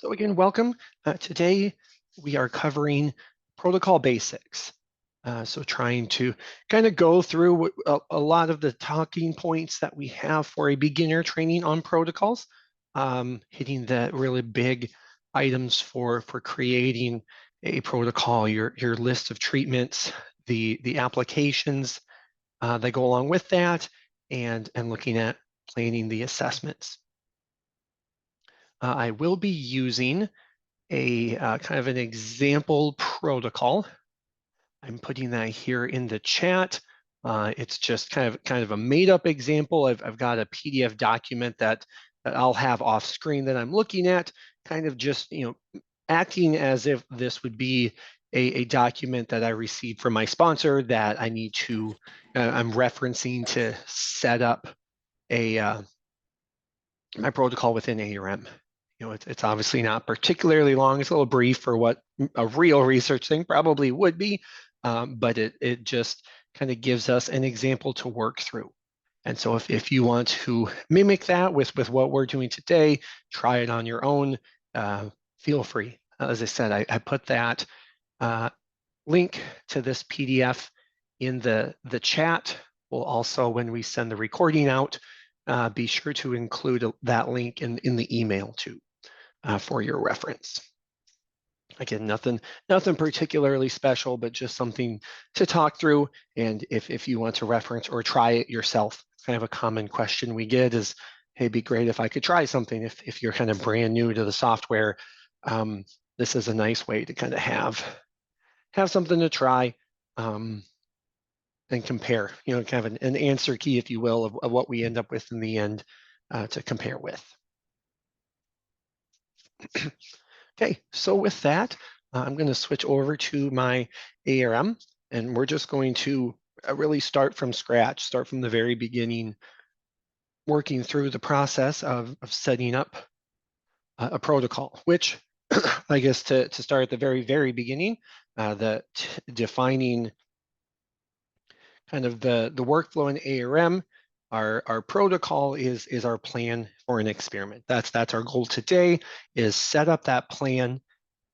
So again, welcome. Today we are covering protocol basics. So trying to kind of go through a lot of the talking points that we have for a beginner training on protocols, hitting the really big items for creating a protocol, your list of treatments, the applications that go along with that, and looking at planning the assessments. I will be using a kind of an example protocol. I'm putting that here in the chat. It's just kind of a made up example. I've got a PDF document that I'll have off screen that I'm looking at, kind of just acting as if this would be a document that I received from my sponsor that I need to I'm referencing to set up a my protocol within ARM. It's obviously not particularly long. It's a little brief for what a real research thing probably would be, but it just kind of gives us an example to work through. And so if you want to mimic that with what we're doing today, try it on your own, feel free. As I said, I put that link to this PDF in the chat. We'll also, when we send the recording out, be sure to include that link in the email too, for your reference. Again, nothing particularly special, but just something to talk through. And if you want to reference or try it yourself, kind of a common question we get is, hey, it'd be great if I could try something. If you're kind of brand new to the software, this is a nice way to kind of have something to try and compare, kind of an answer key, if you will, of what we end up with in the end to compare with. Okay, so with that, I'm going to switch over to my ARM, and we're just going to really start from scratch, start from the very beginning, working through the process of setting up a protocol, which I guess to start at the very, very beginning, defining kind of the workflow in ARM. Our protocol is our plan for an experiment. That's our goal today, is set up that plan,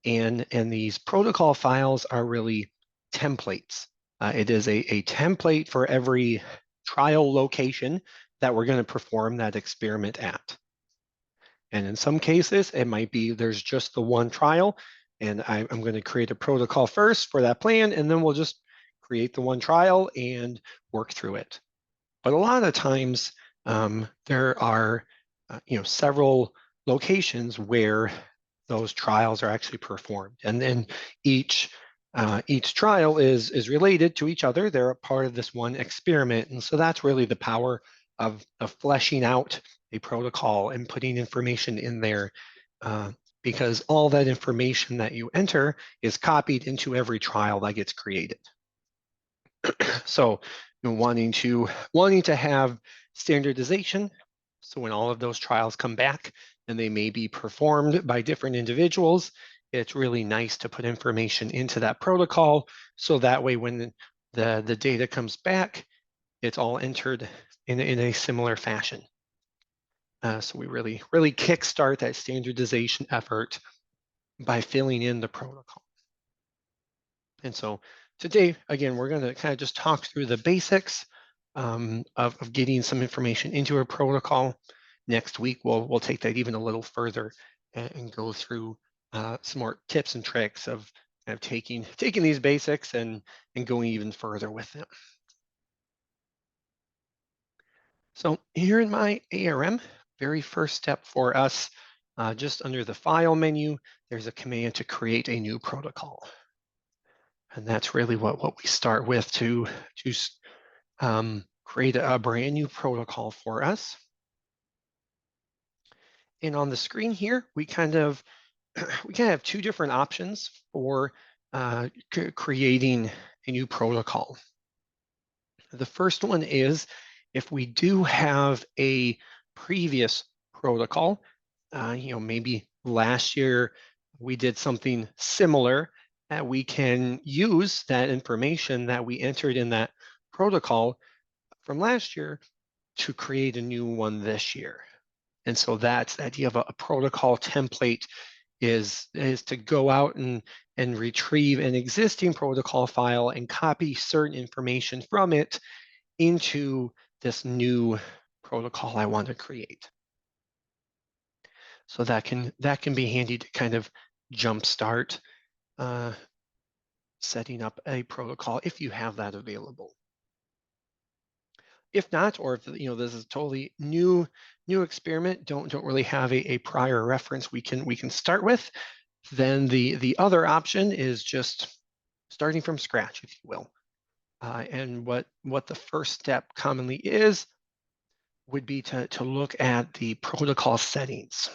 and these protocol files are really templates. It is a template for every trial location that we're going to perform that experiment at. And in some cases, it might be there's just the one trial, and I'm going to create a protocol first for that plan, and then we'll just create the one trial and work through it. But a lot of times, there are several locations where those trials are actually performed, and then each trial is related to each other. They're a part of this one experiment, and so that's really the power of fleshing out a protocol and putting information in there, because all that information that you enter is copied into every trial that gets created. So wanting to have standardization, so when all of those trials come back and they may be performed by different individuals, it's really nice to put information into that protocol, so that way when the data comes back, it's all entered in a similar fashion. So we really kickstart that standardization effort by filling in the protocol. And so today, again, we're going to kind of just talk through the basics of getting some information into a protocol. Next week, we'll take that even a little further and go through some more tips and tricks of kind of taking these basics and going even further with them. So here in my ARM, very first step for us, just under the File menu, there's a command to create a new protocol. And that's really what we start with to create a brand new protocol for us. And on the screen here, we kind of have two different options for creating a new protocol. The first one is if we do have a previous protocol, maybe last year we did something similar, that we can use that information that we entered in that protocol from last year to create a new one this year. And so that's the idea of a protocol template. is to go out and retrieve an existing protocol file and copy certain information from it into this new protocol I want to create. So that can be handy to kind of jumpstart setting up a protocol if you have that available. If not, or if this is a totally new experiment, don't really have a prior reference we can start with, then the other option is just starting from scratch, if you will. And what the first step commonly is would be to look at the protocol settings.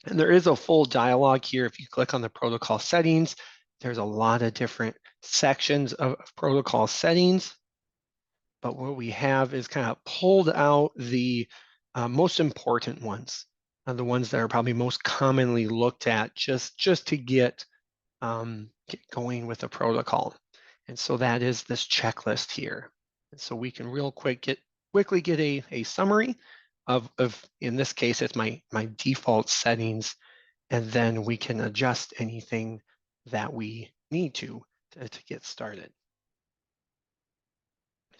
And there is a full dialog here. If you click on the protocol settings, there's a lot of different sections of protocol settings. But what we have is kind of pulled out the most important ones, the ones that are probably most commonly looked at just to get going with the protocol. And so that is this checklist here. And so we can quickly get a summary of, in this case, it's my default settings, and then we can adjust anything that we need to get started.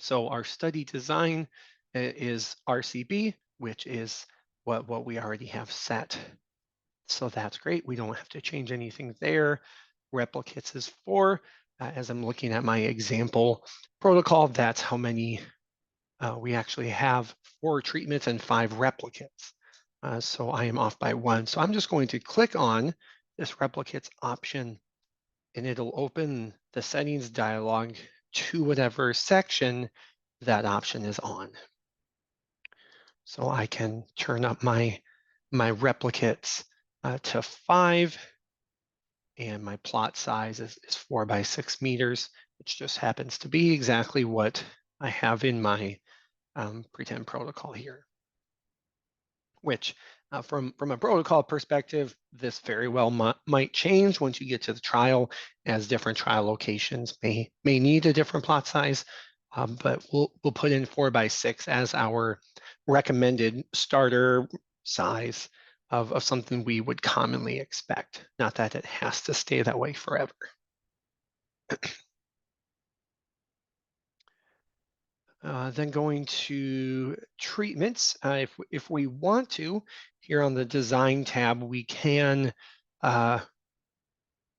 So our study design is RCB, which is what we already have set. So that's great. We don't have to change anything there. Replicates is 4. As I'm looking at my example protocol, that's how many we actually have: 4 treatments and 5 replicates. So I am off by 1. So I'm just going to click on this replicates option, and it'll open the settings dialog to whatever section that option is on. So I can turn up my replicates to 5, and my plot size is 4 by 6 meters, which just happens to be exactly what I have in my pretend protocol here. Which from a protocol perspective, this very well might change once you get to the trial, as different trial locations may need a different plot size. But we'll put in 4 by 6 as our recommended starter size of something we would commonly expect. Not that it has to stay that way forever. Then going to treatments, if we want to, here on the design tab, we can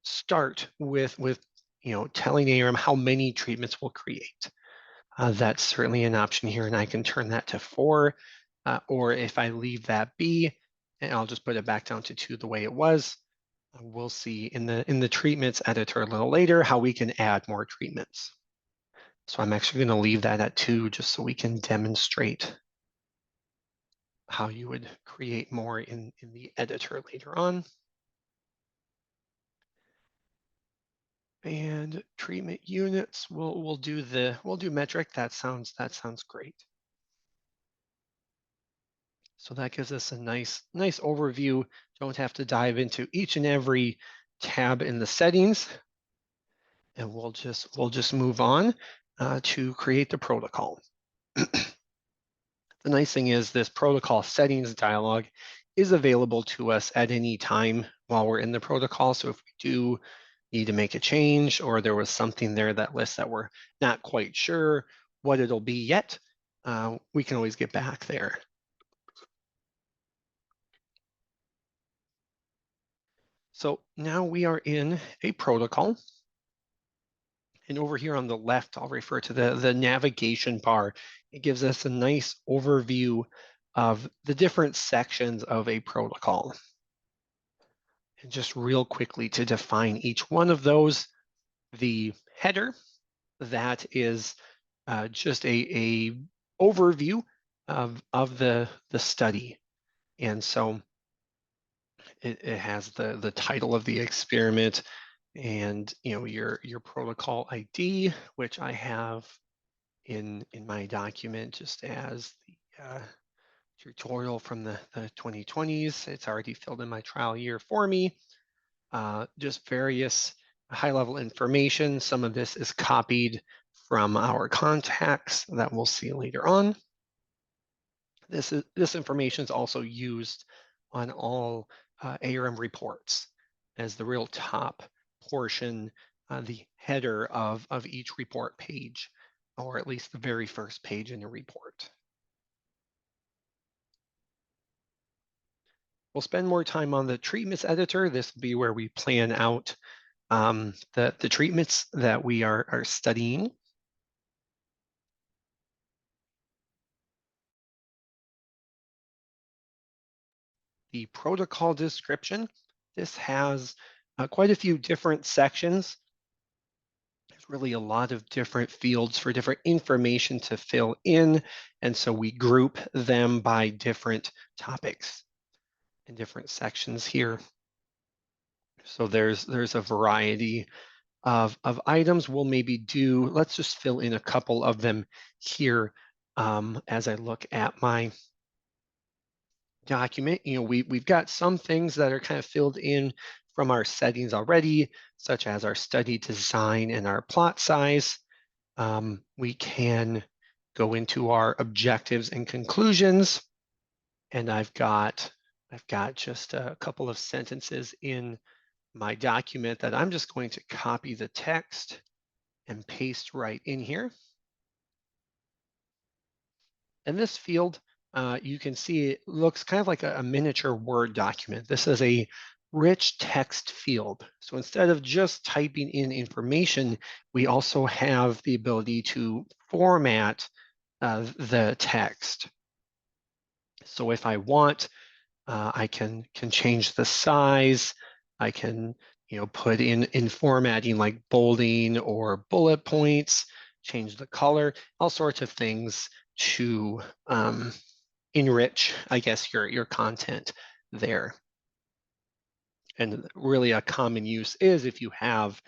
start with telling ARM how many treatments we'll create. That's certainly an option here, and I can turn that to 4, or if I leave that be, and I'll just put it back down to 2 the way it was. We'll see in the treatments editor a little later how we can add more treatments. So I'm actually going to leave that at 2 just so we can demonstrate how you would create more in the editor later on. And treatment units, we'll do metric. That sounds great. So that gives us a nice overview. Don't have to dive into each and every tab in the settings. And we'll just move on to create the protocol. The nice thing is this protocol settings dialog is available to us at any time while we're in the protocol. So if we do need to make a change, or there was something there that lists that we're not quite sure what it'll be yet, we can always get back there. So now we are in a protocol. And over here on the left, I'll refer to the navigation bar. It gives us a nice overview of the different sections of a protocol. And just real quickly to define each one of those, the header, that is just a overview of the study. And so it has the title of the experiment, and your protocol ID, which I have in my document just as the tutorial from the 2020s. It's already filled in my trial year for me. Just various high-level information. Some of this is copied from our contacts that we'll see later on. This information is also used on all ARM reports as the real top portion, the header of each report page, or at least the very first page in a report. We'll spend more time on the treatments editor. This will be where we plan out the treatments that we are studying. The protocol description, this has quite a few different sections. There's really a lot of different fields for different information to fill in, and so we group them by different topics in different sections here. So there's a variety of items. We'll maybe do, let's just fill in a couple of them here as I look at my document. We've got some things that are kind of filled in from our settings already, such as our study design and our plot size. We can go into our objectives and conclusions, and I've got just a couple of sentences in my document that I'm just going to copy the text and paste right in here. In this field, you can see it looks kind of like a miniature Word document. This is a rich text field. So instead of just typing in information, we also have the ability to format the text. So if I want, I can change the size. I can put in formatting like bolding or bullet points, change the color, all sorts of things to enrich, I guess, your content there. And really a common use is if you have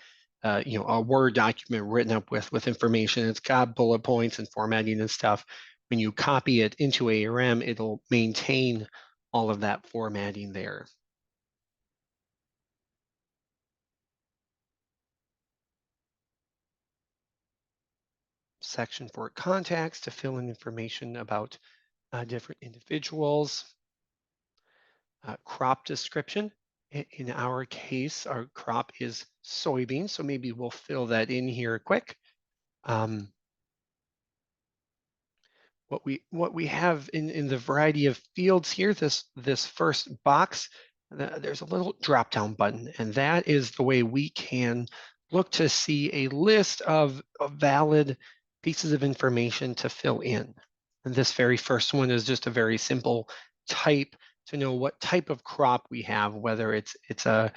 a Word document written up with information, it's got bullet points and formatting and stuff. When you copy it into ARM, it'll maintain all of that formatting there. Section for contacts to fill in information about different individuals. Crop description. In our case, our crop is soybean, so maybe we'll fill that in here quick. What we have in the variety of fields here, this first box, there's a little drop-down button, and that is the way we can look to see a list of valid pieces of information to fill in. And this very first one is just a very simple type to know what type of crop we have, whether it's a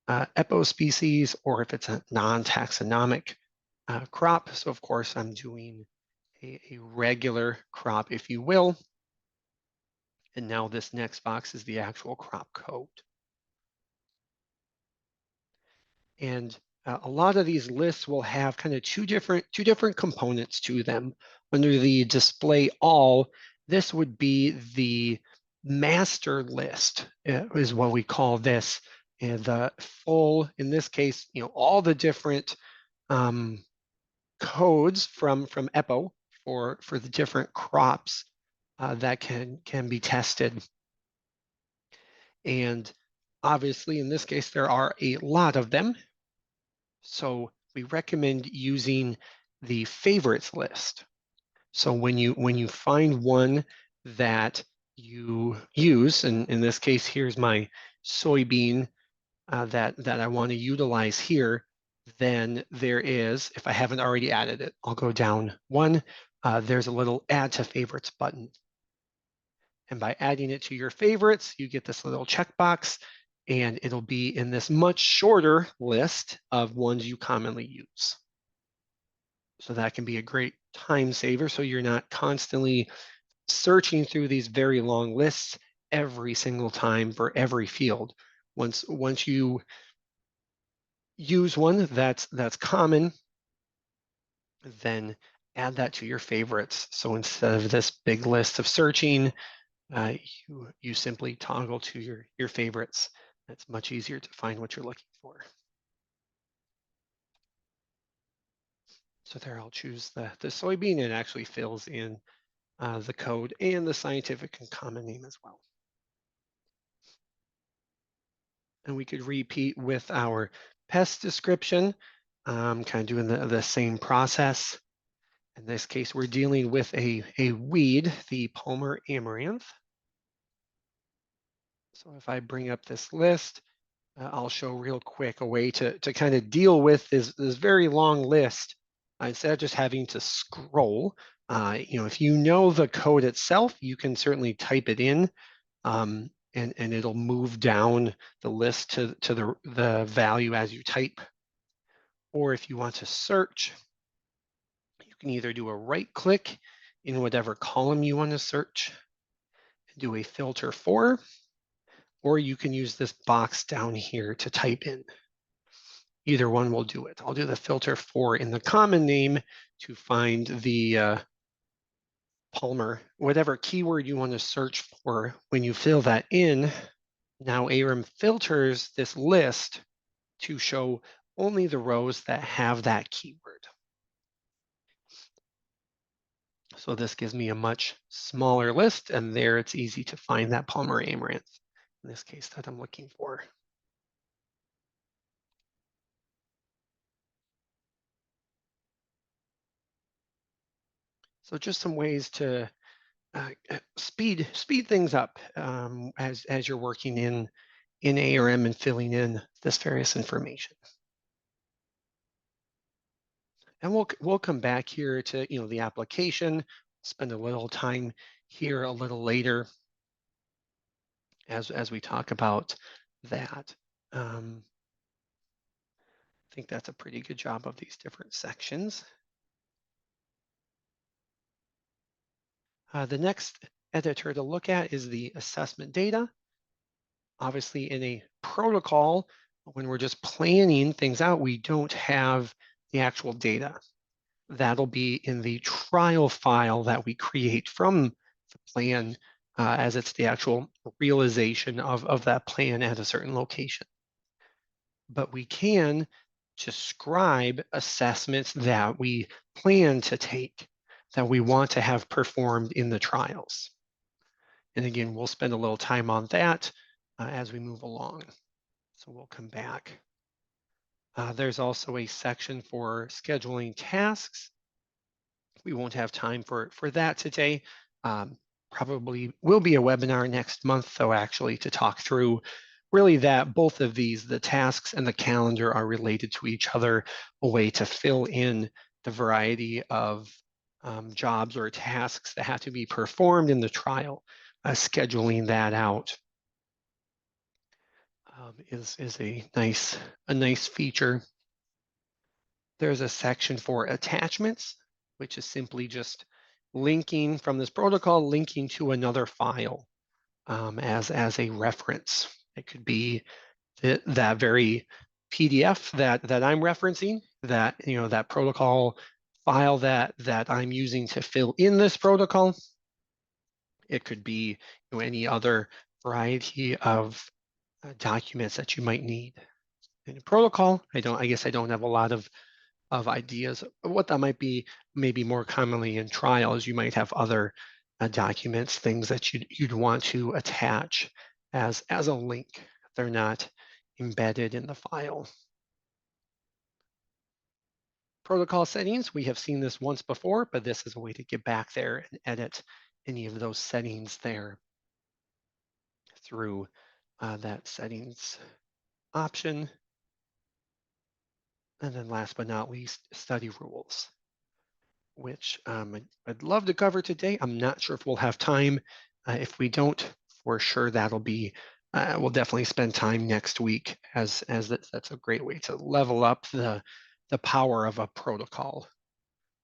EPO species or if it's a non-taxonomic crop. So of course I'm doing a regular crop, if you will. And now this next box is the actual crop code. And a lot of these lists will have kind of two different components to them. Under the display all, this would be the master list, is what we call this. And the full, in this case, all the different codes from EPO for the different crops that can be tested. And obviously, in this case, there are a lot of them. So we recommend using the favorites list. So when you find one that you use, and in this case, here's my soybean that I want to utilize here, then there is, if I haven't already added it, I'll go down one. There's a little add to favorites button. And by adding it to your favorites, you get this little checkbox, and it'll be in this much shorter list of ones you commonly use. So that can be a great time saver, so you're not constantly searching through these very long lists every single time for every field. Once you use one that's common, then add that to your favorites. So instead of this big list of searching, you simply toggle to your favorites. It's much easier to find what you're looking for. So there I'll choose the soybean, and it actually fills in the code and the scientific and common name as well. And we could repeat with our pest description, kind of doing the same process. In this case, we're dealing with a weed, the Palmer amaranth. So if I bring up this list, I'll show real quick a way to kind of deal with this very long list instead of just having to scroll. If you know the code itself, you can certainly type it in, and it'll move down the list to the value as you type. Or if you want to search, you can either do a right click in whatever column you want to search, and do a filter for, or you can use this box down here to type in. Either one will do it. I'll do the filter for in the common name to find the Palmer, whatever keyword you want to search for. When you fill that in, now ARM filters this list to show only the rows that have that keyword. So this gives me a much smaller list, and there it's easy to find that Palmer amaranth, in this case, that I'm looking for. So just some ways to speed things up as you're working in ARM and filling in this various information. And we'll come back here to the application, spend a little time here a little later as we talk about that. I think that's a pretty good job of these different sections. The next editor to look at is the assessment data. Obviously, in a protocol, when we're just planning things out, we don't have the actual data. That'll be in the trial file that we create from the plan, as it's the actual realization of that plan at a certain location. But we can describe assessments that we plan to take, that we want to have performed in the trials. And again, we'll spend a little time on that as we move along. So we'll come back. There's also a section for scheduling tasks. We won't have time for that today. Probably will be a webinar next month, though, actually, to talk through really that both of these, the tasks and the calendar, are related to each other, a way to fill in the variety of jobs or tasks that have to be performed in the trial. Scheduling that out is a nice feature. There's a section for attachments, which is simply just linking from this protocol, linking to another file as a reference. It could be that very PDF that I'm referencing, that protocol file that I'm using to fill in this protocol. It could be any other variety of documents that you might need in a protocol. I guess I don't have a lot of ideas of what that might be. Maybe more commonly in trials, you might have other documents, things that you'd want to attach as a link. They're not embedded in the file. Protocol settings, we have seen this once before, but this is a way to get back there and edit any of those settings there through that settings option. And then last but not least, study rules, which I'd love to cover today. I'm not sure if we'll have time. If we don't, for sure that'll be, we'll definitely spend time next week, as that's a great way to level up the power of a protocol,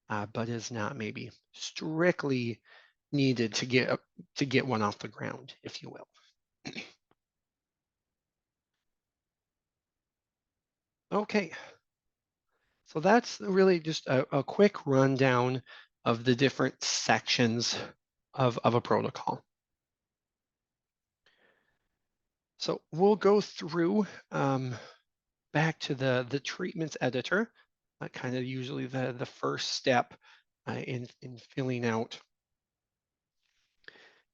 but is not maybe strictly needed to get one off the ground, if you will. Okay, so that's really just a quick rundown of the different sections of a protocol. So we'll go through back to the treatments editor, kind of usually the first step in filling out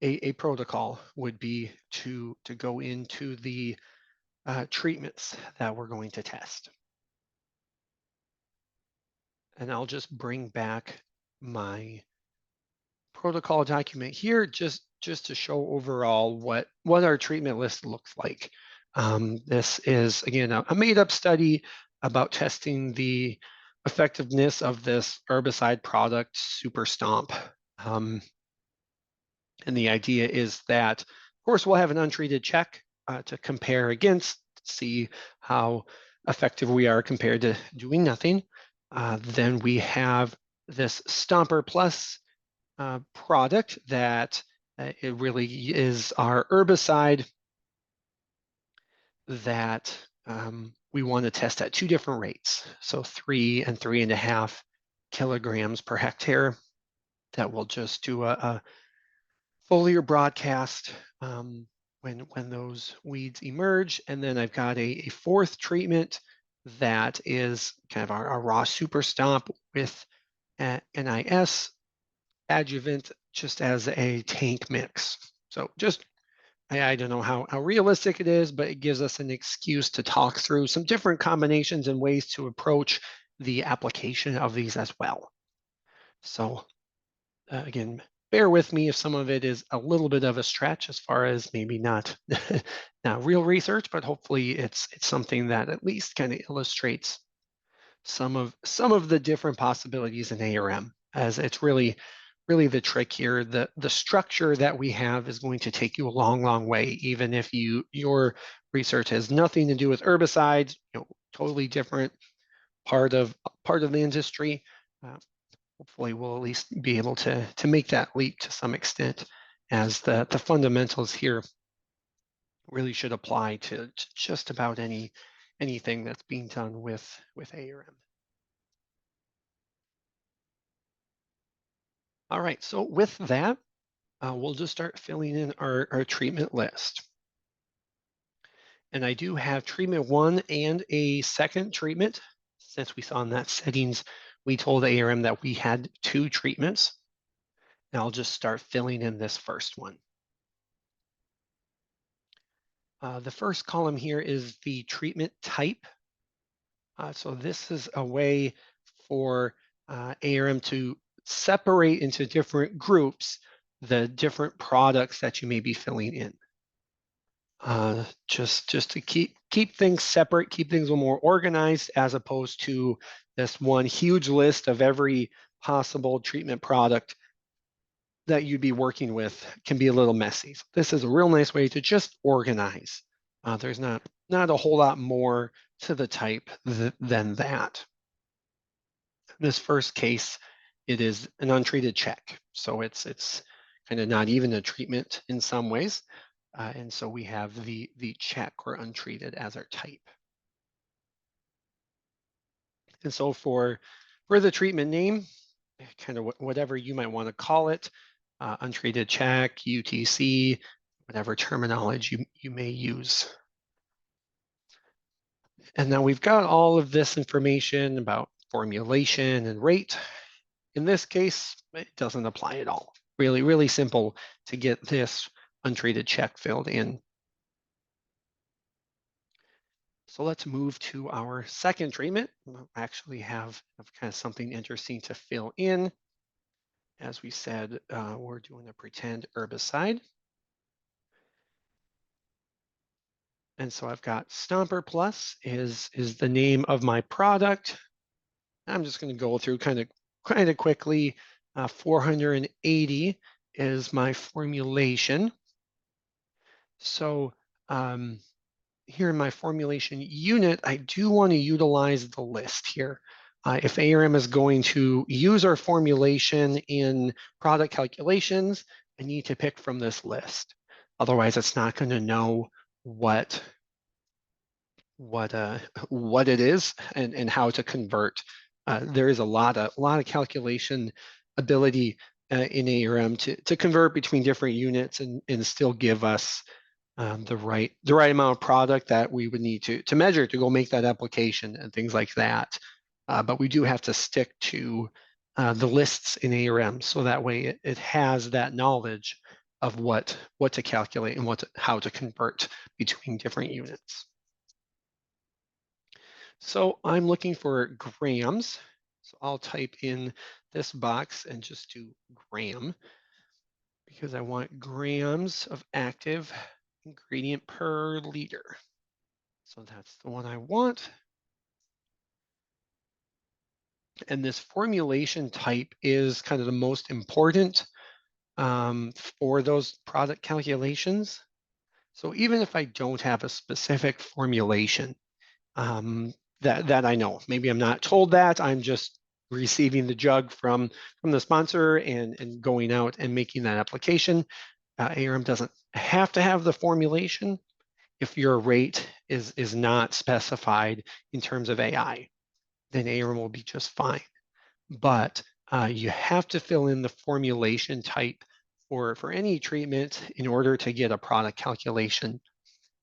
a protocol would be to go into the treatments that we're going to test. And I'll just bring back my protocol document here just to show overall what our treatment list looks like. This is, again, a made-up study about testing the effectiveness of this herbicide product, Super Stomp. And the idea is that, of course, we'll have an untreated check to compare against, see how effective we are compared to doing nothing. Then we have this Stomper Plus product that it really is our herbicide that we want to test at 2 different rates. So 3 and 3.5 kilograms per hectare. That will just do a foliar broadcast when those weeds emerge. And then I've got a 4th treatment that is kind of our raw super stomp with NIS adjuvant just as a tank mix. So just, I don't know how realistic it is, but it gives us an excuse to talk through some different combinations and ways to approach the application of these as well. So again, bear with me if some of it is a little bit of a stretch as far as maybe not real research, but hopefully it's something that at least kind of illustrates some of the different possibilities in ARM, as it's really the trick here. The structure that we have is going to take you a long way, even if your research has nothing to do with herbicides, totally different part of the industry. Hopefully we'll at least be able to make that leap to some extent, as the fundamentals here really should apply to just about anything that's being done with ARM. All right, so with that, we'll just start filling in our treatment list. And I do have treatment 1 and a second treatment. Since we saw in that settings, we told ARM that we had 2 treatments. And I'll just start filling in this first one. The first column here is the treatment type. So this is a way for ARM to separate into different groups the different products that you may be filling in. Just to keep things separate, keep things a little more organized, as opposed to this one huge list of every possible treatment product that you'd be working with. Can be a little messy. So this is a real nice way to just organize. There's not a whole lot more to the type than that. In this first case, it is an untreated check. So it's kind of not even a treatment in some ways. And so we have the check or untreated as our type. And so for the treatment name, kind of whatever you might want to call it, untreated check, UTC, whatever terminology you may use. And now we've got all of this information about formulation and rate. In this case, it doesn't apply at all. Really simple to get this untreated check filled in. So let's move to our second treatment. We'll actually have kind of something interesting to fill in. As we said, we're doing a pretend herbicide. And so I've got Stomper Plus is the name of my product. I'm just going to go through kind of quickly. 480 is my formulation. So here in my formulation unit, I do want to utilize the list here. If ARM is going to use our formulation in product calculations, I need to pick from this list. Otherwise, it's not going to know what it is and how to convert. There is a lot of calculation ability in ARM to convert between different units and still give us the right amount of product that we would need to measure to go make that application and things like that. But we do have to stick to the lists in ARM, so that way it has that knowledge of what to calculate and how to convert between different units. So I'm looking for grams. So I'll type in this box and just do gram because I want grams of active ingredient per liter. So that's the one I want. And this formulation type is kind of the most important for those product calculations. So even if I don't have a specific formulation, um, that I know, maybe I'm not told that, I'm just receiving the jug from the sponsor and going out and making that application. ARM doesn't have to have the formulation if your rate is not specified in terms of AI, then ARM will be just fine. But you have to fill in the formulation type for any treatment in order to get a product calculation,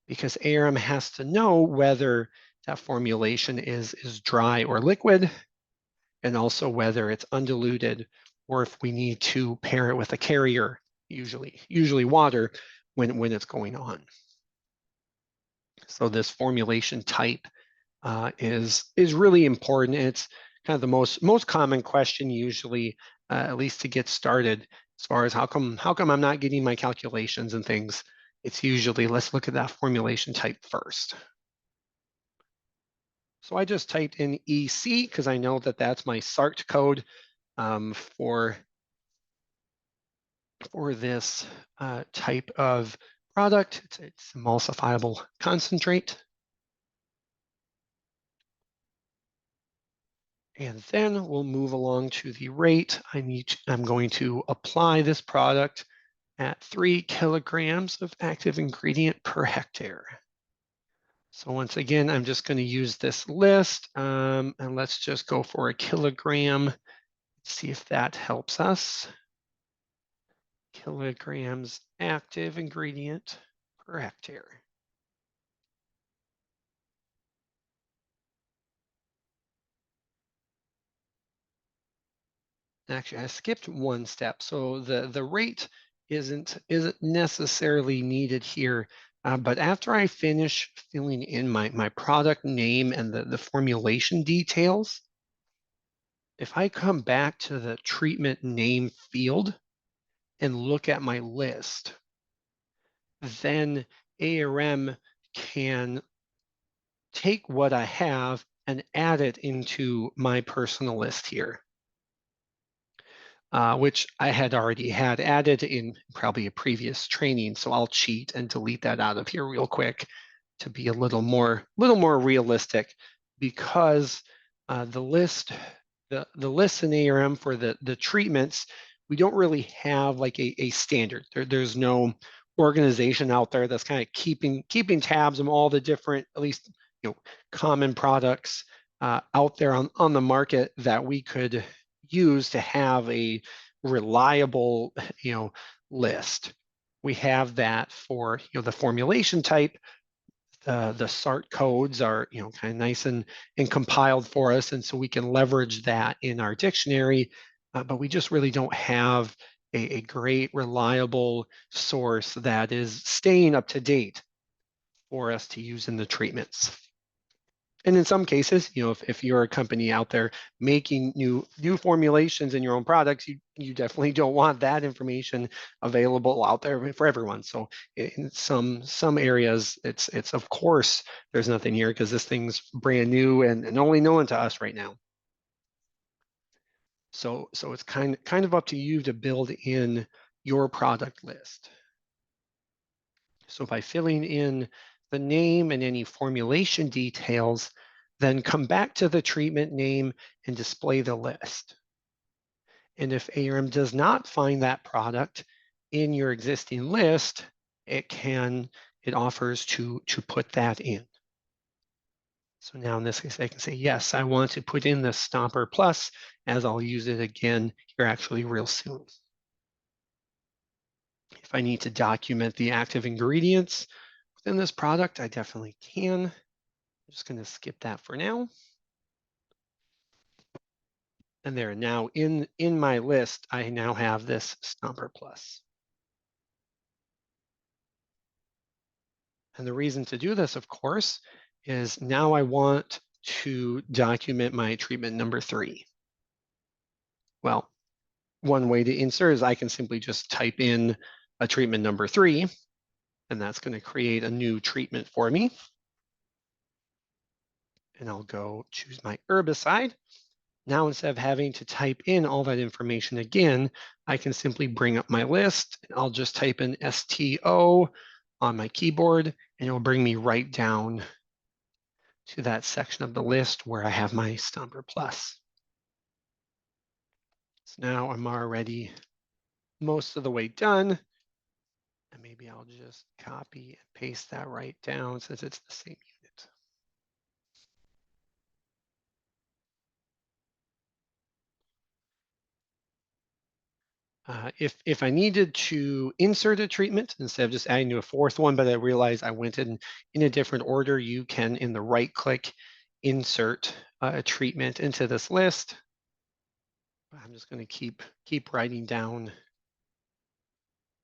because ARM has to know whether that formulation is dry or liquid, and also whether it's undiluted, or if we need to pair it with a carrier, usually water, when it's going on. So this formulation type is really important. It's kind of the most common question usually, at least to get started, as far as how come I'm not getting my calculations and things. It's usually, let's look at that formulation type first. So I just typed in EC because I know that that's my SART code for this type of product. It's emulsifiable concentrate. And then we'll move along to the rate. I'm going to apply this product at 3 kilograms of active ingredient per hectare. So once again, I'm just going to use this list, and let's just go for a kilogram. See if that helps us. Kilograms active ingredient per hectare. Actually, I skipped one step. So the rate isn't necessarily needed here. But after I finish filling in my product name and the formulation details, if I come back to the treatment name field and look at my list, then ARM can take what I have and add it into my personal list here. Which I had already had added in probably a previous training. So I'll cheat and delete that out of here real quick to be a little more realistic, because the lists in ARM for the treatments, we don't really have like a standard. There's no organization out there that's kind of keeping tabs on all the different, at least common products out there on the market that we could use to have a reliable list. We have that for the formulation type. The SART codes are kind of nice and compiled for us, and so we can leverage that in our dictionary. But we just really don't have a great reliable source that is staying up to date for us to use in the treatments. And in some cases, if you're a company out there making new formulations in your own products, you definitely don't want that information available out there for everyone. So in some areas, it's of course there's nothing here because this thing's brand new and only known to us right now. So it's kind of up to you to build in your product list. So by filling in the name and any formulation details, then come back to the treatment name and display the list. And if ARM does not find that product in your existing list, it offers to put that in. So now in this case, I can say, yes, I want to put in the Stomper Plus, as I'll use it again here actually real soon. If I need to document the active ingredients within this product, I definitely can. I'm just going to skip that for now. And there, now in my list, I now have this Stomper Plus. And the reason to do this, of course, is now I want to document my treatment number 3? Well, one way to insert is I can simply just type in a treatment number 3, and that's going to create a new treatment for me. And I'll go choose my herbicide. Now, instead of having to type in all that information again, I can simply bring up my list. I'll just type in STO on my keyboard, and it will bring me right down to that section of the list where I have my Stomper Plus. So now I'm already most of the way done. And maybe I'll just copy and paste that right down since it's the same unit. If I needed to insert a treatment instead of just adding to a fourth one, but I realized I went in a different order, you can, in the right click, insert a treatment into this list. I'm just going to keep writing down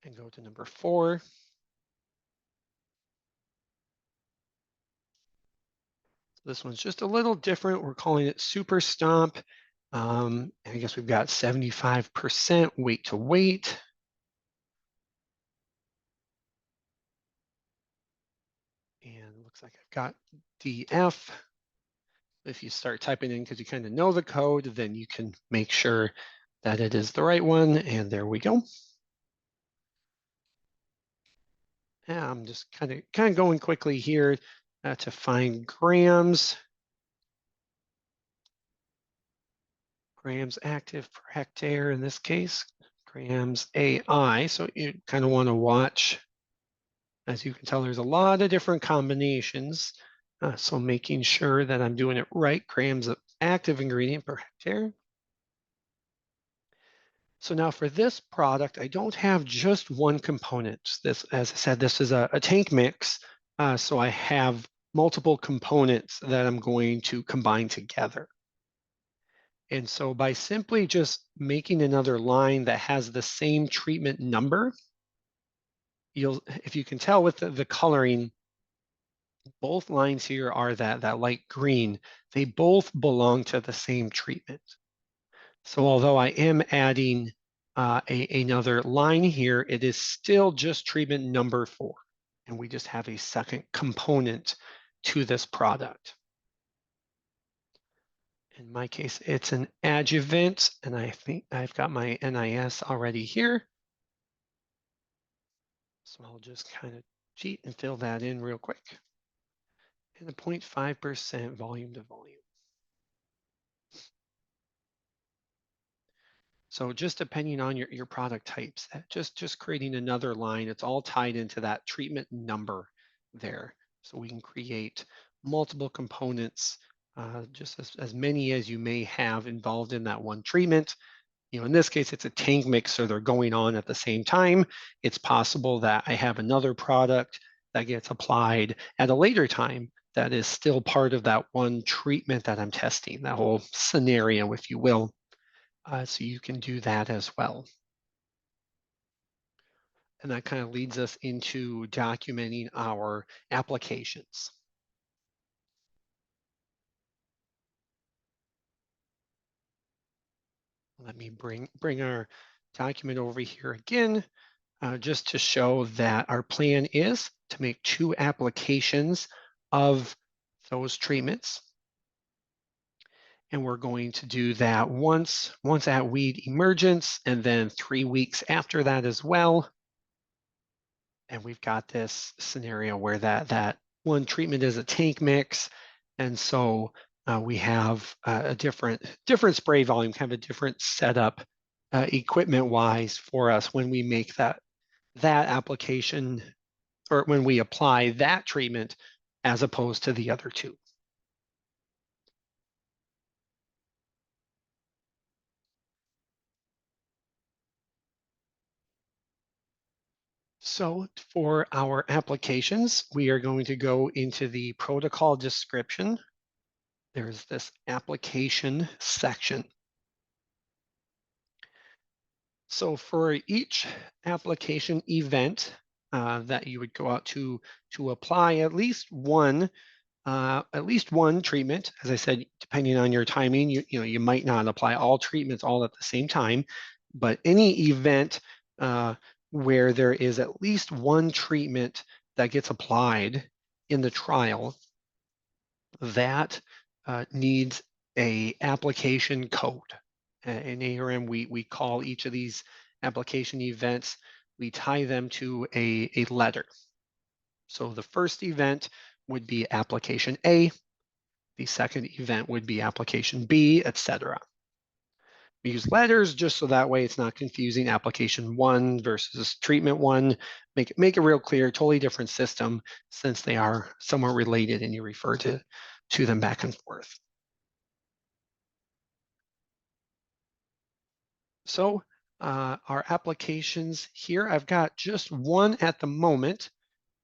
and go to number 4. This one's just a little different. We're calling it Super Stomp. And I guess we've got 75% weight to weight. And looks like I've got DF. If you start typing in because you kind of know the code, then you can make sure that it is the right one. And there we go. Yeah, I'm just kind of going quickly here to find grams. Grams active per hectare in this case, grams AI. So you kind of want to watch. As you can tell, there's a lot of different combinations. So making sure that I'm doing it right, grams of active ingredient per hectare. So now for this product, I don't have just one component. This, as I said, this is a tank mix. So I have multiple components that I'm going to combine together. And so by simply just making another line that has the same treatment number, if you can tell with the coloring, both lines here are that light green. They both belong to the same treatment. So although I am adding another line here, it is still just treatment number 4. And we just have a second component to this product. In my case, it's an adjuvant, and I think I've got my NIS already here. So I'll just kind of cheat and fill that in real quick. And a 0.5% volume to volume. So just depending on your product types, just creating another line, it's all tied into that treatment number there. So we can create multiple components, just as many as you may have involved in that one treatment. In this case, it's a tank mix, so they're going on at the same time. It's possible that I have another product that gets applied at a later time that is still part of that one treatment that I'm testing, that whole scenario, if you will. So you can do that as well. And that kind of leads us into documenting our applications. Let me bring our document over here again, just to show that our plan is to make 2 applications of those treatments. And we're going to do that once at weed emergence, and then 3 weeks after that as well. And we've got this scenario where that one treatment is a tank mix, and so we have a different spray volume, kind of a different setup equipment-wise for us when we make that application, or when we apply that treatment as opposed to the other 2. So for our applications, we are going to go into the protocol description. There's this application section. So for each application event that you would go out to apply at least one at least one treatment. As I said, depending on your timing, you might not apply all treatments all at the same time, but any event where there is at least one treatment that gets applied in the trial, that needs a application code. In ARM, we call each of these application events, we tie them to a letter. So the first event would be application A, the second event would be application B, etc. We use letters just so that way it's not confusing. Application 1 versus treatment 1. Make it real clear, totally different system since they are somewhat related and you refer to them back and forth. So our applications here, I've got just one at the moment,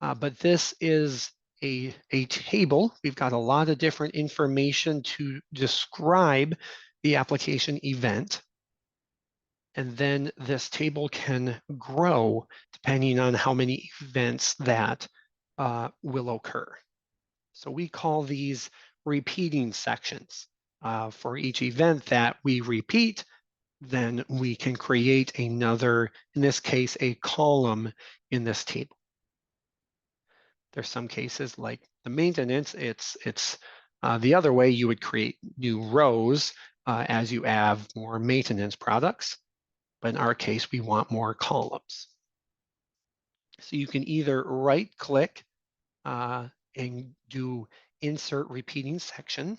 but this is a table. We've got a lot of different information to describe the application event. And then this table can grow depending on how many events that will occur. So we call these repeating sections. For each event that we repeat, then we can create another, in this case, a column in this table. There's some cases like the maintenance, it's the other way. You would create new rows as you add more maintenance products. But in our case, we want more columns. So you can either right click and do insert repeating section.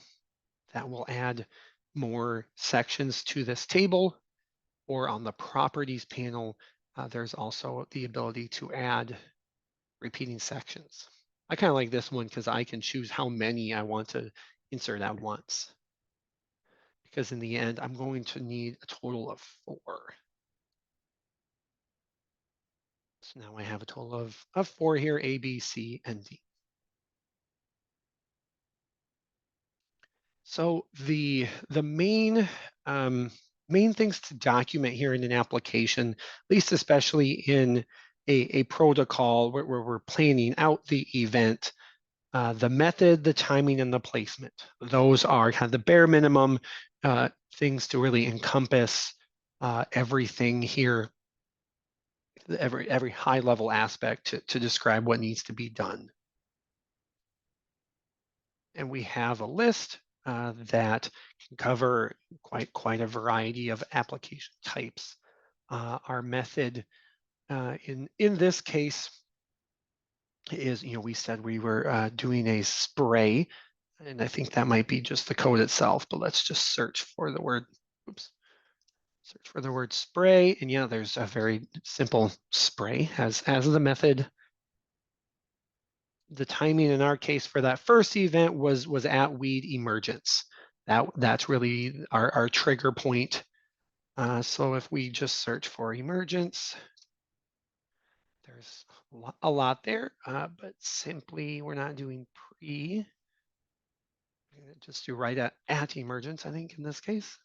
That will add more sections to this table. Or on the properties panel, there's also the ability to add repeating sections. I kind of like this one because I can choose how many I want to insert at once. Because in the end, I'm going to need a total of 4. So now I have a total of 4 here, A, B, C, and D. So the main things to document here in an application, at least especially in a protocol where we're planning out the event, the method, the timing, and the placement. Those are kind of the bare minimum things to really encompass everything here, every high level aspect to describe what needs to be done. And we have a list that can cover quite a variety of application types. Our method in this case is, we said we were doing a spray, and I think that might be just the code itself, but let's just search for the word, search for the word spray, and yeah, there's a very simple spray as the method. The timing in our case for that first event was at weed emergence. That's really our trigger point. So if we just search for emergence, there's a lot there, but simply we're not doing pre. We're gonna just do right at emergence, I think, in this case.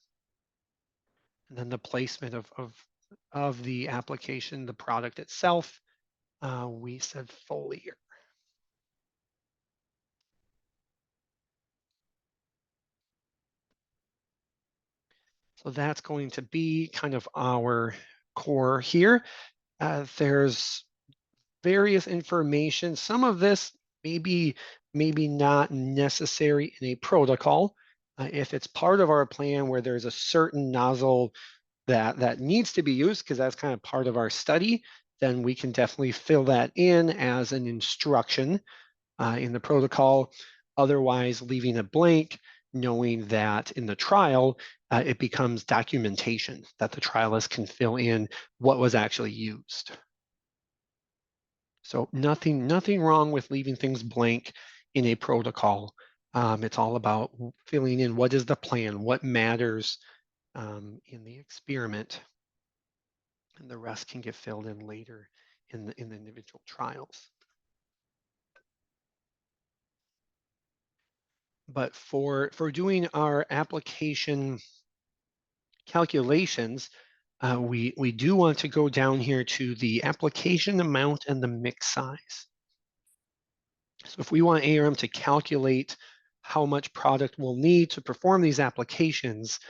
And then the placement of the application, the product itself, we said foliar. So that's going to be kind of our core here. There's various information. Some of this maybe not necessary in a protocol. If it's part of our plan where there's a certain nozzle that needs to be used, because that's kind of part of our study, then we can definitely fill that in as an instruction in the protocol. Otherwise, leaving it blank, knowing that in the trial, it becomes documentation that the trialist can fill in what was actually used. So nothing wrong with leaving things blank in a protocol. It's all about filling in what is the plan, what matters in the experiment, and the rest can get filled in later in the individual trials. But for doing our application calculations, we do want to go down here to the application amount and the mix size. So if we want ARM to calculate how much product we'll need to perform these applications,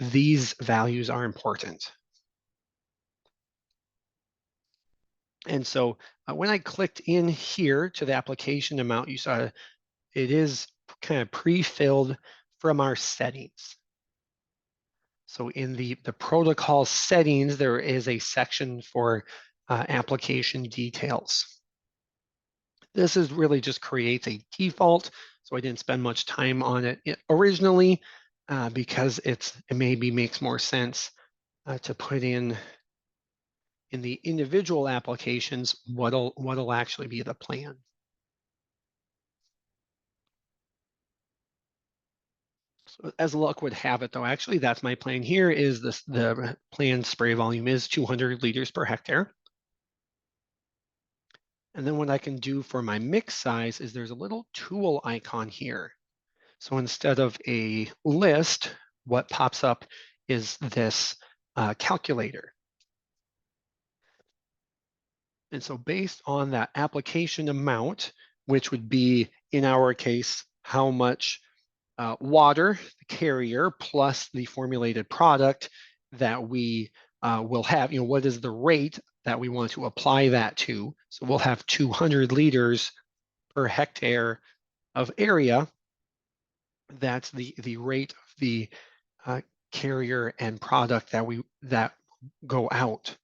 these values are important. And so when I clicked in here to the application amount, you saw it is kind of pre-filled from our settings. So in the protocol settings, there is a section for application details. This is really just creates a default, so I didn't spend much time on it originally because it maybe makes more sense to put in the individual applications what'll actually be the plan. So as luck would have it, though, actually that's my plan here. Is this the planned spray volume is 200 liters per hectare. And then what I can do for my mix size is there's a little tool icon here. So instead of a list, what pops up is this calculator. And so based on that application amount, which would be, in our case, how much water, the carrier, plus the formulated product that we will have, what is the rate that we want to apply that to? So we'll have 200 liters per hectare of area. That's the rate of the carrier and product that go out.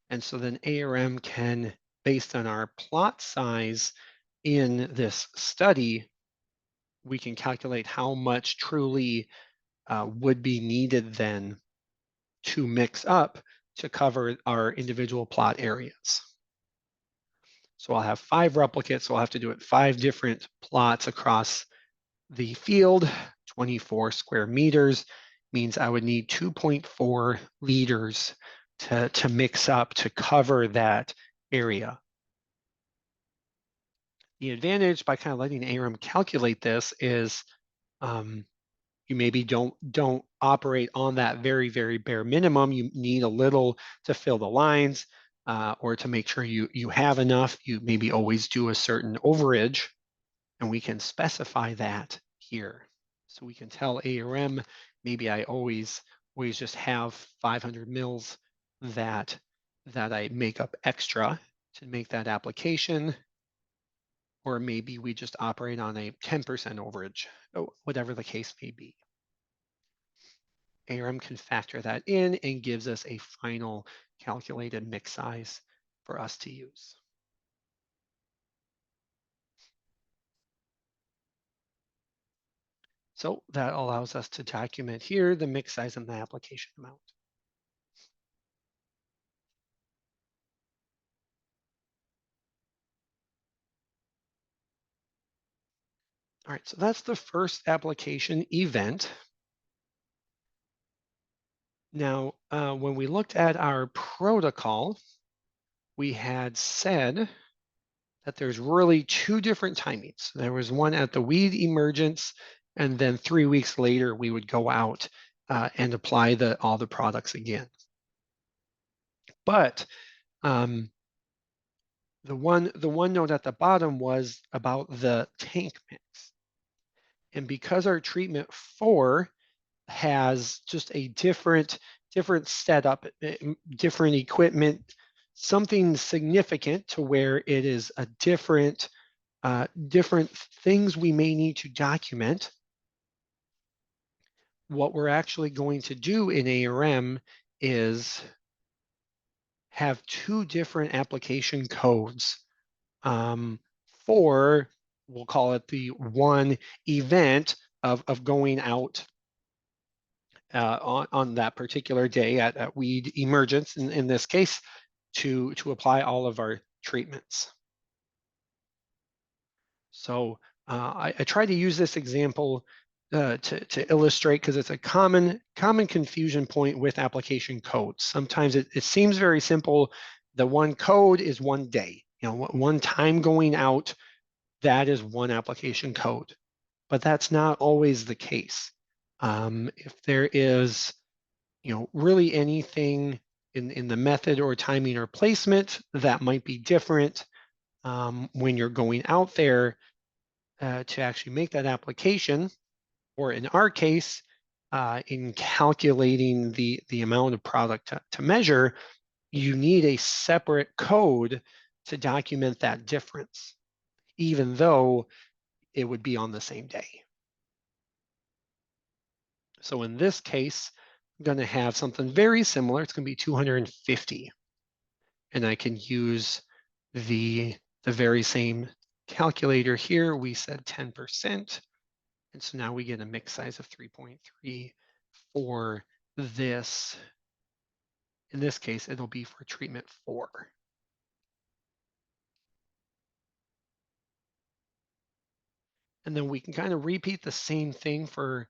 And so then ARM can, based on our plot size in this study, we can calculate how much truly would be needed then to mix up to cover our individual plot areas. So I'll have 5 replicates, so I'll have to do it 5 different plots across the field. 24 square meters means I would need 2.4 liters to mix up to cover that area. The advantage by kind of letting ARM calculate this is you maybe don't operate on that very, very bare minimum. You need a little to fill the lines or to make sure you have enough. You maybe always do a certain overage, and we can specify that here. So we can tell ARM, maybe I always just have 500 mils that I make up extra to make that application, or maybe we just operate on a 10% overage, whatever the case may be. ARM can factor that in and gives us a final calculated mix size for us to use. So that allows us to document here the mix size and the application amount. All right, so that's the first application event. Now, when we looked at our protocol, we had said that there's really 2 different timings. There was one at the weed emergence, and then 3 weeks later, we would go out and apply all the products again. But the one note at the bottom was about the tank mix. And because our treatment 4 has just a different setup, different equipment, something significant to where it is a different things we may need to document. What we're actually going to do in ARM is have 2 different application codes for, we'll call it the one event of going out on that particular day at weed emergence, in this case, to apply all of our treatments. So I try to use this example to illustrate, because it's a common confusion point with application codes. Sometimes it seems very simple. The one code is one day, one time going out, that is one application code. But that's not always the case. If there is, really anything in the method or timing or placement that might be different, when you're going out there to actually make that application, or in our case, in calculating the amount of product to measure, you need a separate code to document that difference, even though it would be on the same day. So in this case, I'm going to have something very similar. It's going to be 250. And I can use the very same calculator here. We said 10%. And so now we get a mix size of 3.3 for this. In this case, it'll be for treatment 4. And then we can kind of repeat the same thing for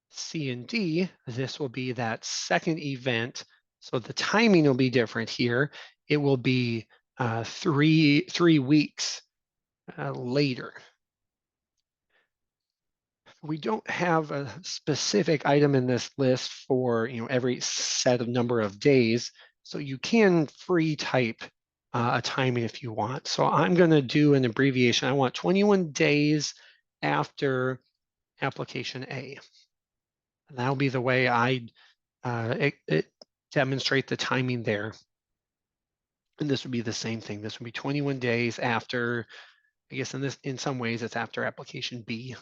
C and D. This will be that second event. So the timing will be different here. It will be 3 weeks later. We don't have a specific item in this list for every set of number of days, so you can free type a timing if you want. So I'm going to do an abbreviation. I want 21 days after application A. And that'll be the way I demonstrate the timing there. And this would be the same thing. This would be 21 days after, I guess in some ways it's after application B.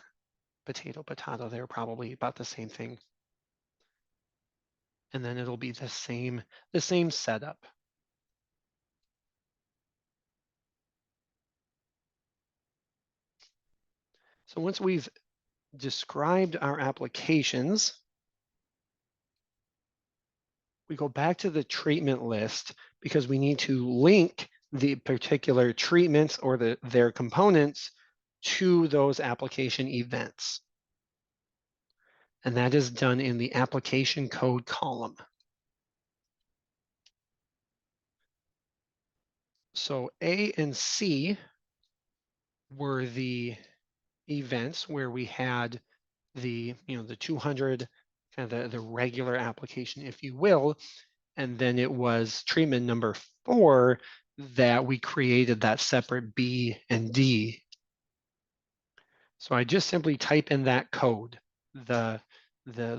Potato, they're probably about the same thing. And then it'll be the same setup. So once we've described our applications, we go back to the treatment list because we need to link the particular treatments or their components to those application events. And that is done in the application code column. So A and C were the events where we had the 200, kind of the regular application, if you will, and then it was treatment number 4 that we created that separate B and D. So I just simply type in that code, the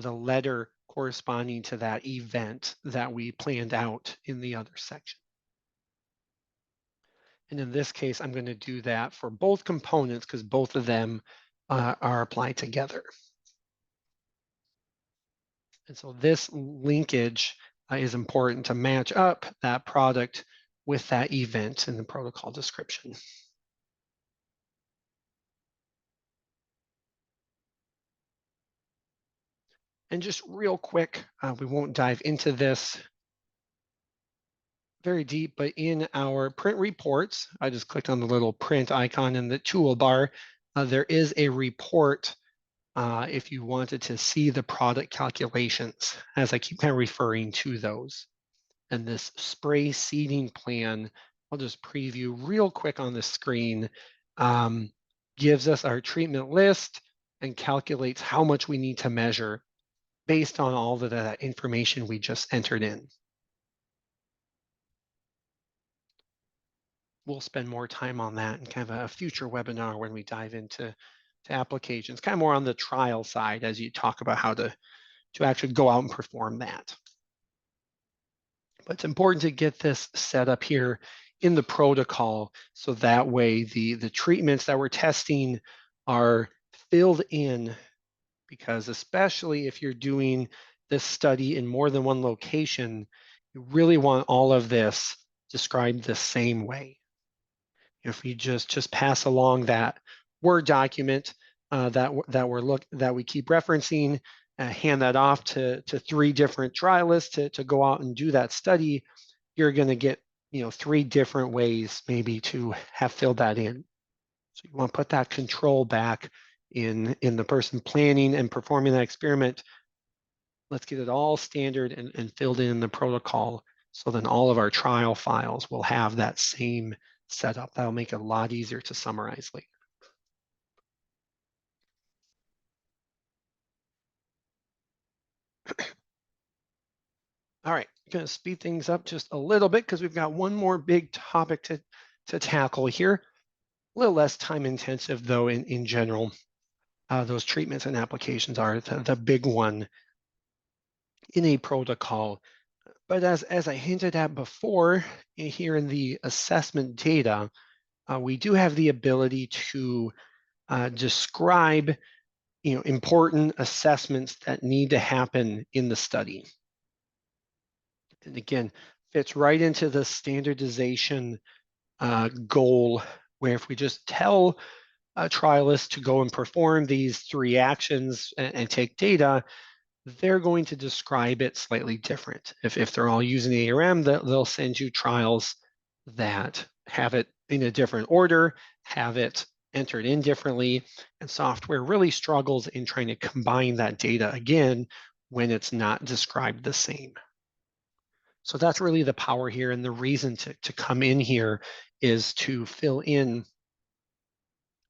letter corresponding to that event that we planned out in the other section. And in this case, I'm going to do that for both components because both of them are applied together. And so this linkage is important to match up that product with that event in the protocol description. And just real quick, we won't dive into this very deep, but in our print reports, I just clicked on the little print icon in the toolbar. There is a report if you wanted to see the product calculations, as I keep kind of referring to those. And this spray seeding plan, I'll just preview real quick on the screen, gives us our treatment list and calculates how much we need to measure based on all of that information we just entered in. We'll spend more time on that in kind of a future webinar when we dive into applications, kind of more on the trial side as you talk about how to actually go out and perform that. But it's important to get this set up here in the protocol so that way the treatments that we're testing are filled in, because especially if you're doing this study in more than one location, you really want all of this described the same way. If we just pass along that Word document that we keep referencing, hand that off to 3 different trialists to go out and do that study, you're going to get 3 different ways maybe to have filled that in. So you want to put that control back in the person planning and performing that experiment. Let's get it all standard and filled in the protocol, so then all of our trial files will have that same setup. That'll make it a lot easier to summarize later. All right, going to speed things up just a little bit because we've got one more big topic to to tackle here. A little less time intensive though in general. Those treatments and applications are the big one in a protocol. But as I hinted at before, here in the assessment data, we do have the ability to describe important assessments that need to happen in the study. And again, fits right into the standardization goal, where if we just tell a trialist to go and perform these 3 actions and take data, they're going to describe it slightly different. If they're all using ARM, they'll send you trials that have it in a different order, have it entered in differently, and software really struggles in trying to combine that data again when it's not described the same. So that's really the power here, and the reason to come in here is to fill in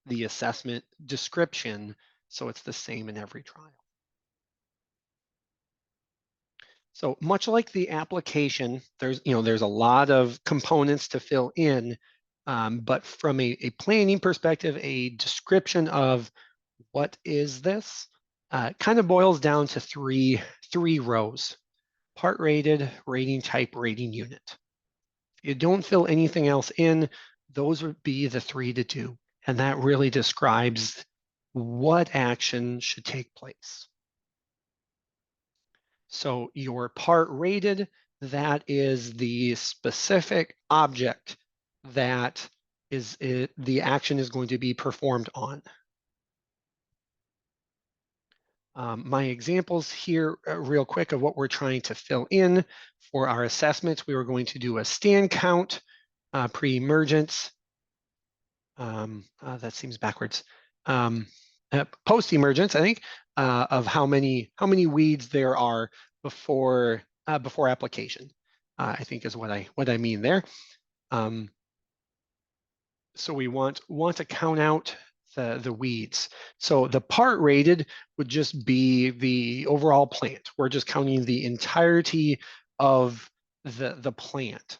the assessment description so it's the same in every trial. So much like the application, there's a lot of components to fill in, but from a planning perspective, a description of what is this kind of boils down to three rows: part rated, rating type, rating unit. If you don't fill anything else in, those would be the 3 to do, and that really describes what action should take place. So your part rated, that is the specific object that the action is going to be performed on. My examples here real quick of what we're trying to fill in for our assessments. We were going to do a stand count, pre-emergence. That seems backwards. Post-emergence, I think, of how many weeds there are before application. I think is what I mean there. So we want to count out the weeds. So the part rated would just be the overall plant. We're just counting the entirety of the plant.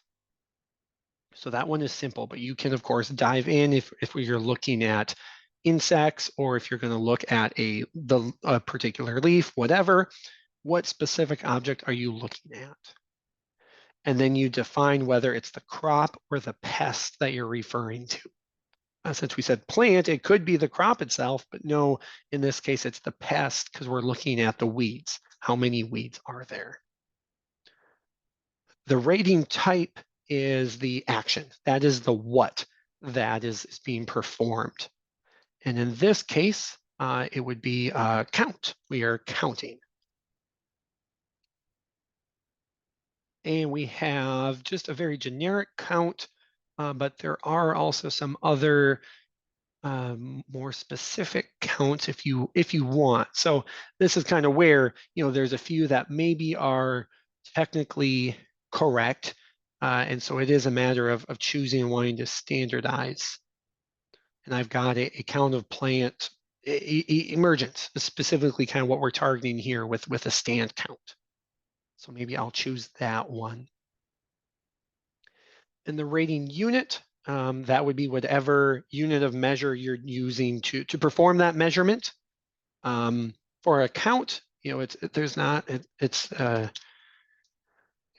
So that one is simple, but you can of course dive in if you're looking at insects, or if you're going to look at a particular leaf, whatever. What specific object are you looking at? And then you define whether it's the crop or the pest that you're referring to. Since we said plant, it could be the crop itself, but no, in this case, it's the pest because we're looking at the weeds. How many weeds are there? The rating type is the action. That is the what that is being performed. And in this case, it would be count. We are counting. And we have just a very generic count, but there are also some other more specific counts if you want. So this is kind of where there's a few that maybe are technically correct, and so it is a matter of choosing and wanting to standardize. And I've got a count of plant emergence, specifically kind of what we're targeting here with a stand count. So maybe I'll choose that one. And the rating unit, that would be whatever unit of measure you're using to perform that measurement. For a count, it's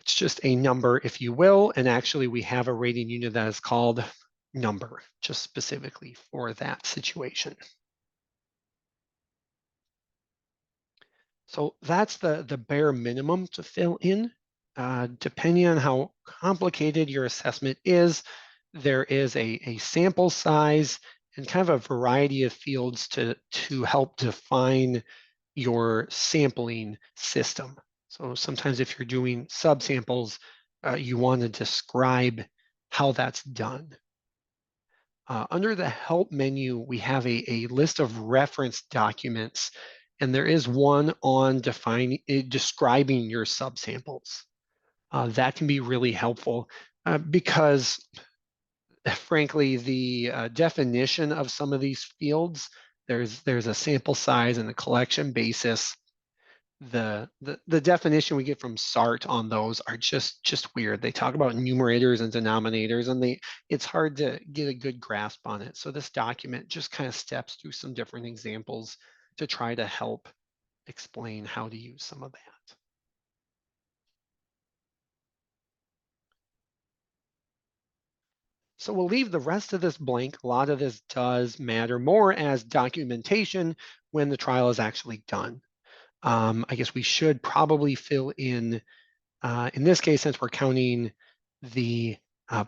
just a number, if you will. And actually, we have a rating unit that is called number, just specifically for that situation. So that's the bare minimum to fill in. Depending on how complicated your assessment is, there is a sample size and kind of a variety of fields to help define your sampling system. So sometimes if you're doing subsamples, you want to describe how that's done. Under the help menu, we have a list of reference documents, and there is one on describing your subsamples. That can be really helpful because, frankly, the definition of some of these fields, there's a sample size and a collection basis. the definition we get from SART on those are just weird. They talk about numerators and denominators, and it's hard to get a good grasp on it. So this document just kind of steps through some different examples to try to help explain how to use some of that. So we'll leave the rest of this blank. A lot of this does matter more as documentation when the trial is actually done. I guess we should probably fill in this case, since we're counting the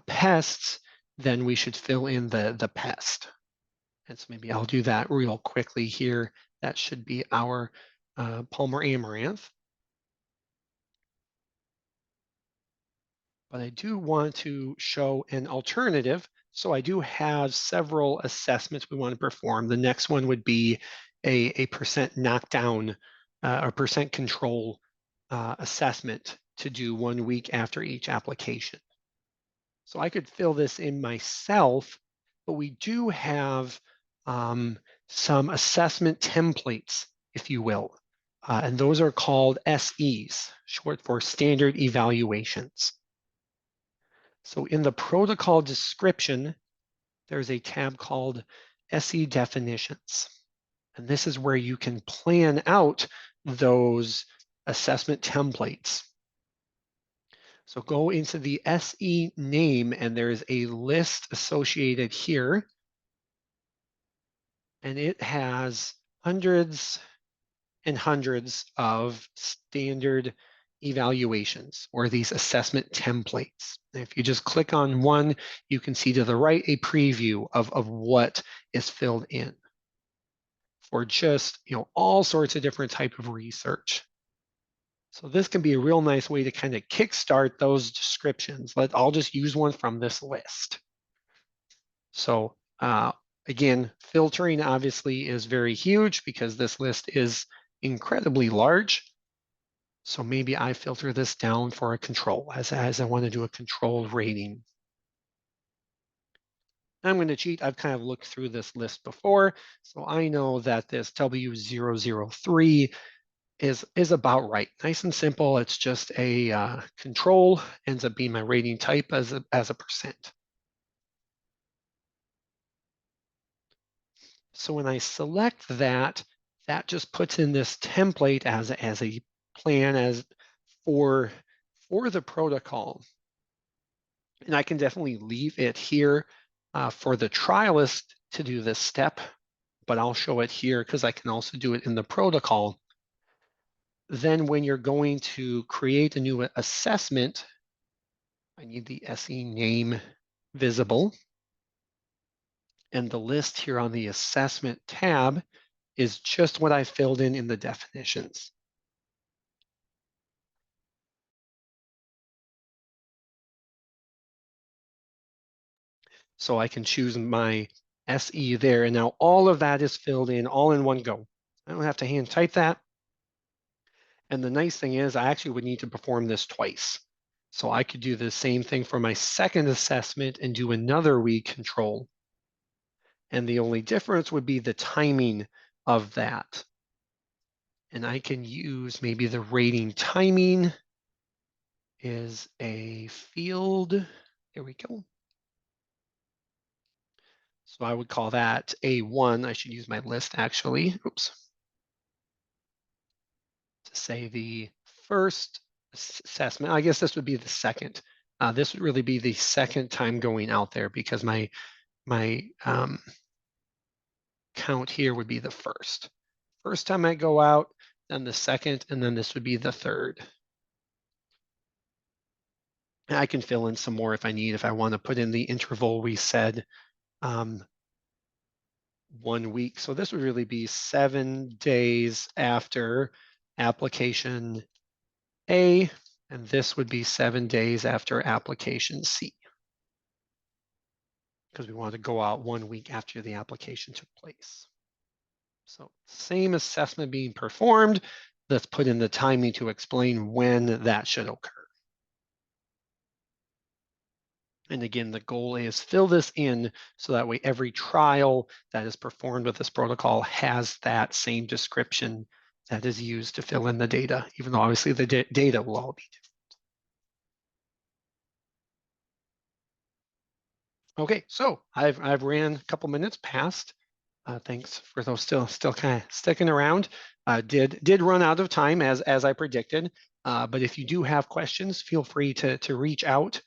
pests, then we should fill in the pest. And so maybe I'll do that real quickly here. That should be our Palmer amaranth. But I do want to show an alternative. So I do have several assessments we want to perform. The next one would be a percent knockdown or percent control assessment to do 1 week after each application. So I could fill this in myself, but we do have some assessment templates, if you will. And those are called SEs, short for standard evaluations. So in the protocol description, there's a tab called SE definitions. And this is where you can plan out those assessment templates. So go into the SE name, and there's a list associated here. And it has hundreds and hundreds of standard evaluations or these assessment templates. And if you just click on one, you can see to the right a preview of what is filled in for just all sorts of different type of research. So this can be a real nice way to kind of kickstart those descriptions. I'll just use one from this list. So again, filtering obviously is very huge because this list is incredibly large. So maybe I filter this down for a control as I want to do a control rating. I'm going to cheat. I've kind of looked through this list before, so I know that this W003 is about right. Nice and simple. It's just a control, ends up being my rating type as a percent. So when I select that, that just puts in this template as a plan for the protocol. And I can definitely leave it here for the trialist to do this step, but I'll show it here because I can also do it in the protocol. Then when you're going to create a new assessment, I need the SE name visible. And the list here on the assessment tab is just what I filled in the definitions. So I can choose my SE there. And now all of that is filled in all in one go. I don't have to hand type that. And the nice thing is I actually would need to perform this twice. So I could do the same thing for my second assessment and do another week control. And the only difference would be the timing of that. And I can use maybe the rating timing is a field. Here we go. So I would call that A1. I should use my list actually. Oops. To say the first assessment. I guess this would be the second. This would really be the second time going out there because my count here would be the first. First time I go out, then the second, and then this would be the third. And I can fill in some more if I need, if I want to put in the interval we said 1 week. So this would really be 7 days after application A, and this would be 7 days after application C, because we want to go out 1 week after the application took place. So same assessment being performed. Let's put in the timing to explain when that should occur. And again, the goal is fill this in so that way every trial that is performed with this protocol has that same description that is used to fill in the data, even though obviously the data will all be different. Okay, so I've ran a couple minutes past. Thanks for those still kind of sticking around. Did run out of time as I predicted, but if you do have questions, feel free to reach out.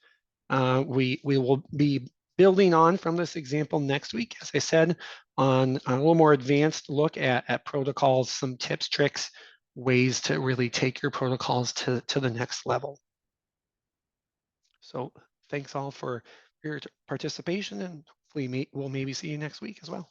We will be building on from this example next week, as I said, on a little more advanced look at protocols, some tips, tricks, ways to really take your protocols to the next level. So thanks all for your participation, and hopefully we'll maybe see you next week as well.